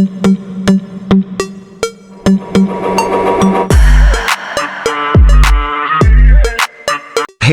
Hey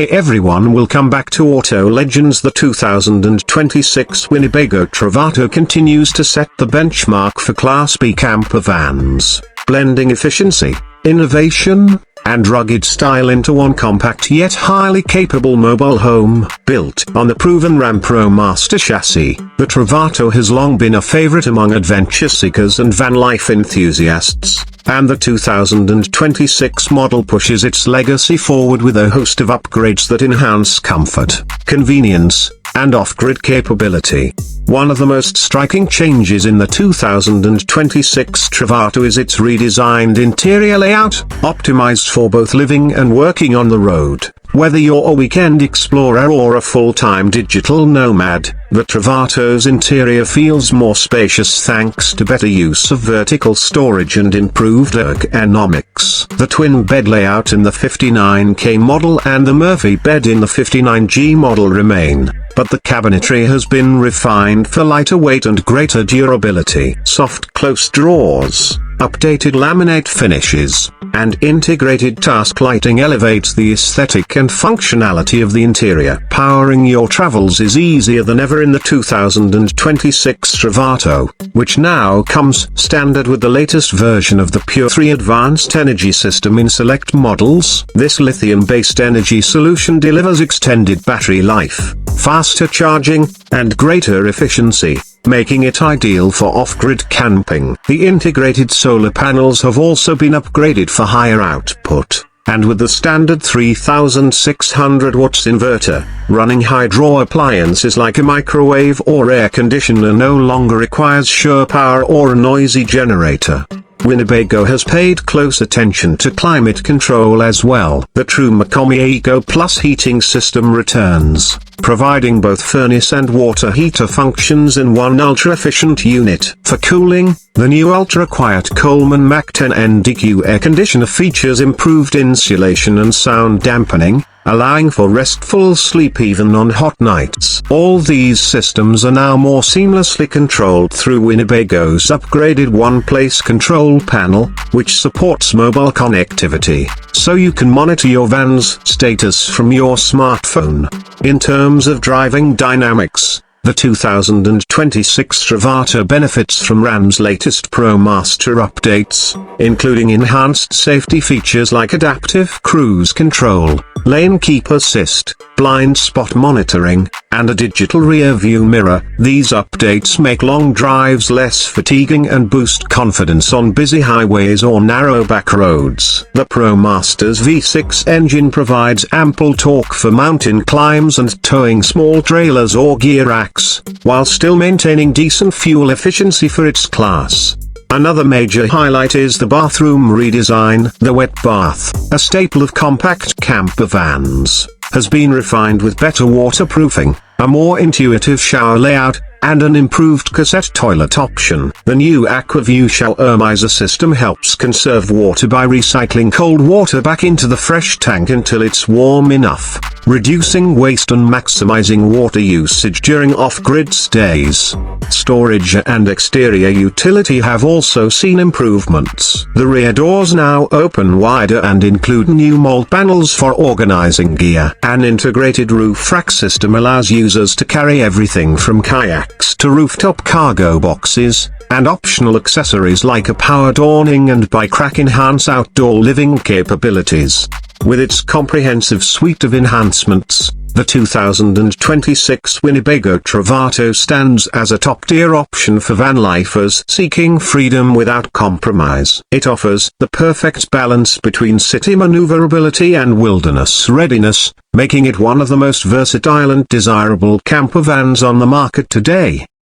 everyone, welcome back to Auto Legends. The 2026 Winnebago Travato continues to set the benchmark for Class B camper vans, blending efficiency, innovation, and rugged style into one compact yet highly capable mobile home. Built on the proven Ram ProMaster chassis, the Travato has long been a favorite among adventure seekers and van life enthusiasts, and the 2026 model pushes its legacy forward with a host of upgrades that enhance comfort, convenience, and off-grid capability. One of the most striking changes in the 2026 Travato is its redesigned interior layout, optimized for both living and working on the road. Whether you're a weekend explorer or a full-time digital nomad, the Travato's interior feels more spacious thanks to better use of vertical storage and improved ergonomics. The twin bed layout in the 59K model and the Murphy bed in the 59G model remain, but the cabinetry has been refined for lighter weight and greater durability. Soft close drawers, updated laminate finishes, and integrated task lighting elevates the aesthetic and functionality of the interior. Powering your travels is easier than ever in the 2026 Travato, which now comes standard with the latest version of the Pure3 Advanced Energy System in select models. This lithium-based energy solution delivers extended battery life, faster charging, and greater efficiency, making it ideal for off-grid camping. The integrated solar panels have also been upgraded for higher output, and with the standard 3600 watts inverter, running hydro appliances like a microwave or air conditioner no longer requires shore power or a noisy generator. Winnebago has paid close attention to climate control as well. The true Macomie Eco Plus heating system returns, providing both furnace and water heater functions in one ultra-efficient unit. For cooling, the new ultra-quiet Coleman Mach 10 NDQ air conditioner features improved insulation and sound dampening, allowing for restful sleep even on hot nights. All these systems are now more seamlessly controlled through Winnebago's upgraded one-place control panel, which supports mobile connectivity, so you can monitor your van's status from your smartphone. In terms of driving dynamics, the 2026 Travato benefits from Ram's latest ProMaster updates, including enhanced safety features like adaptive cruise control, lane keep assist, blind spot monitoring, and a digital rear-view mirror. These updates make long drives less fatiguing and boost confidence on busy highways or narrow back roads. The ProMaster's V6 engine provides ample torque for mountain climbs and towing small trailers or gear racks, while still maintaining decent fuel efficiency for its class. Another major highlight is the bathroom redesign. The wet bath, a staple of compact camper vans, has been refined with better waterproofing, a more intuitive shower layout, and an improved cassette toilet option. The new AquaView shower miser system helps conserve water by recycling cold water back into the fresh tank until it's warm enough, reducing waste and maximizing water usage during off-grid stays. Storage and exterior utility have also seen improvements. The rear doors now open wider and include new mold panels for organizing gear. An integrated roof rack system allows users to carry everything from kayaks to rooftop cargo boxes, and optional accessories like a powered awning and bike rack enhance outdoor living capabilities. With its comprehensive suite of enhancements, the 2026 Winnebago Travato stands as a top-tier option for van lifers seeking freedom without compromise. It offers the perfect balance between city maneuverability and wilderness readiness, making it one of the most versatile and desirable camper vans on the market today.